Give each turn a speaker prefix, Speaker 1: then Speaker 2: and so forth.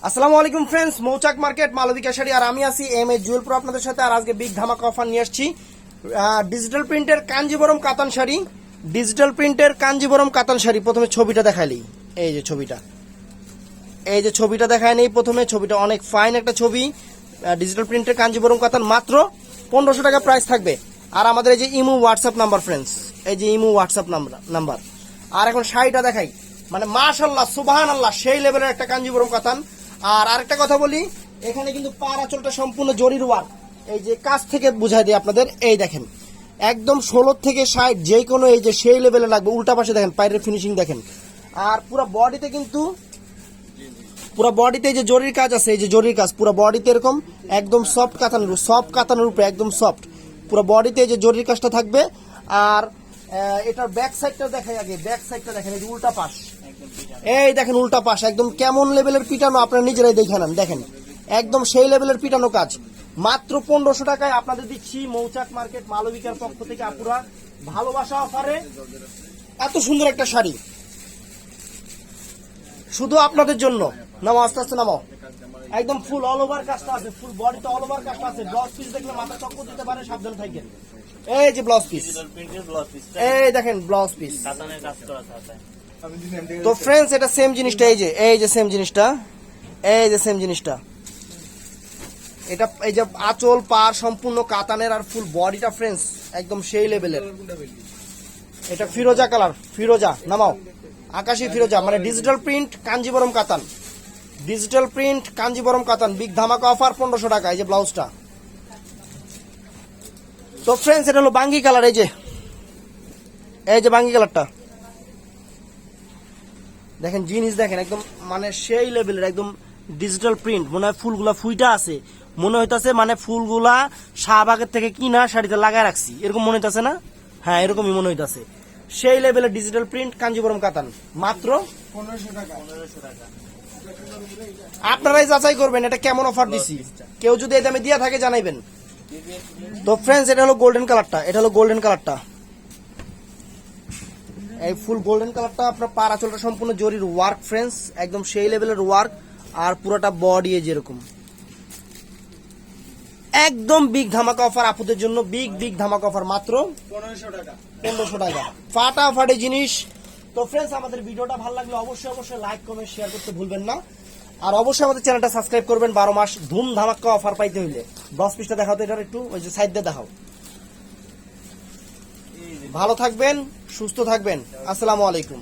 Speaker 1: আসসালামু আলাইকুম ফ্রেন্ডস, মৌচাক মার্কেট মালবিকা শাড়ি আর আমি আছি এম এ জুয়েল প্রো আপনাদের সাথে। আর আজকে বিগ ধামাকা অফার নিয়ে আসছি ডিজিটাল প্রিন্টের কাঞ্জিবরম কাতান শাড়ি। ডিজিটাল প্রিন্টের কাঞ্জিবরম কাতান শাড়ি। প্রথমে ছবিটা দেখাইলি, এই যে ছবিটা দেখায় নেই। প্রথমে ছবিটা অনেক ফাইন একটা ছবি। ডিজিটাল প্রিন্টের কাঞ্জিবরম কাতান মাত্র 1500 টাকা প্রাইস থাকবে। আর আমাদের এই যে ইমো হোয়াটসঅ্যাপ নাম্বার ফ্রেন্ডস, এই যে ইমো হোয়াটসঅ্যাপ নাম্বার। আর এখন শাড়িটা দেখাই, মানে মাশাআল্লাহ সুবহানাল্লাহ সেই লেভেলের একটা কাঞ্জিবরম কাতান। আর আরেকটা কথা বলি, এখানে কিন্তু পার আঁচলটা সম্পূর্ণ জরির ওয়ার্ক। এই যে কাছ থেকে বুঝাই দিই আপনাদের, এই দেখেন একদম 16 থেকে 60 যে কোনো এই যে সেই লেভেলে লাগবে। উল্টা পাশে দেখেন পায়ের ফিনিশিং দেখেন। আর পুরো বডিতে কিন্তু পুরো বডিতে এই যে জরির কাজ আছে, এই যে জরির কাজ পুরো বডিতে এরকম একদম সফট কাতানের উপরে একদম সফট পুরো বডিতে এই যে জরির কাজটা থাকবে। আর এটার ব্যাক সাইডটা দেখাই আগে, ব্যাক সাইডটা দেখেন, এই যে উল্টা পাশ, এই দেখেন উল্টা পাশ একদম কেমন লেভেলের পিটানো, আপনারা নিজেরাই দেখে নেন। দেখেন একদম সেই লেভেলের পিটানো কাজ। মাত্র 1500 টাকায় আপনাদের দিচ্ছি মৌচাক মার্কেট মালবিকার পক্ষ থেকে আপুরা ভালোবাসা অফারে এত সুন্দর একটা শাড়ি শুধু আপনাদের জন্য। নামো আস্তে আস্তে নামো, একদম ফুল অল ওভার কাজটা আছে, ফুল বডিতে অল ওভার কাজটা আছে। ব্লাউজ পিস দেখলে মাথা চক্কর দিতে পারে, সাবধান থাকেন। এই যে ব্লাউজ পিস, এই দেখেন ব্লাউজ পিস। তো ফ্রেন্ডস এটা সেম জিনিসটা, এই যে সেম জিনিসটা, এই যে সেম জিনিসটা। এটা এই যে আঁচল পার সম্পূর্ণ কাতানের আর ফুল বডিটা ফ্রেন্ডস একদম সেই লেভেলের। এটা ফিরোজা কালার, ফিরোজা নামাও, আকাশী ফিরোজা, মানে ডিজিটাল প্রিন্ট কাঞ্জিবরম কাতান। ডিজিটাল প্রিন্ট কাঞ্জিবরম কাতান বিগ ধামাকা অফার 1500 টাকা। এই যে ব্লাউজটা। তো ফ্রেন্ডস এটা হলো বাঙ্গি কালার, এই যে বাঙ্গি কালারটা দেখেন, জিনিস দেখেন একদম মানে সেই লেভেলের একদম ডিজিটাল প্রিন্ট। মনে হয় ফুলগুলা ফুইটা আছে, মনে হইতাছে মানে ফুলগুলা শাহবাগের থেকে কিনা শাড়িতে লাগায় রাখছি, এরকম মনে হইতাছে না? হ্যাঁ এরকমই মনে হইতাছে। সেই লেভেলের ডিজিটাল প্রিন্ট কাঞ্জিবরম কাতান মাত্র 1500 টাকা। আপনারাই যাচাই করবেন এটা কেমন অফার দিছি। কেউ যদি এই দামে দিয়া থাকে জানাইবেন। তো ফ্রেন্ডস এটা হলো গোল্ডেন কালারটা, এটা হলো গোল্ডেন কালারটা, এই ফুল গোল্ডেন কালারটা। আপনার পার আঁচলটা সম্পূর্ণ জরির ওয়ার্ক ফ্রেন্ডস, একদম সেই লেভেলের ওয়ার্ক। আর পুরোটা বডি যেরকম একদম বিগ ধামাকা অফার আপুদের জন্য। বিগ ধামাকা অফার মাত্র 1500 টাকা। ফাটাফাটি জিনিস। তো ফ্রেন্ডস আমাদের ভিডিওটা ভালো লাগলে অবশ্যই লাইক কমেন্ট শেয়ার করতে ভুলবেন না। আর অবশ্যই আমাদের চ্যানেলটা সাবস্ক্রাইব করবেন 12 মাস ধুম ধামাকা অফার পাইতে হইলে। ব্লাউজ পিসটা দেখাও তো, এটার একটু ওই যে সাইড দিয়ে দেখাও। ভালো থাকবেন, সুস্থ থাকবেন। আসসালামু আলাইকুম।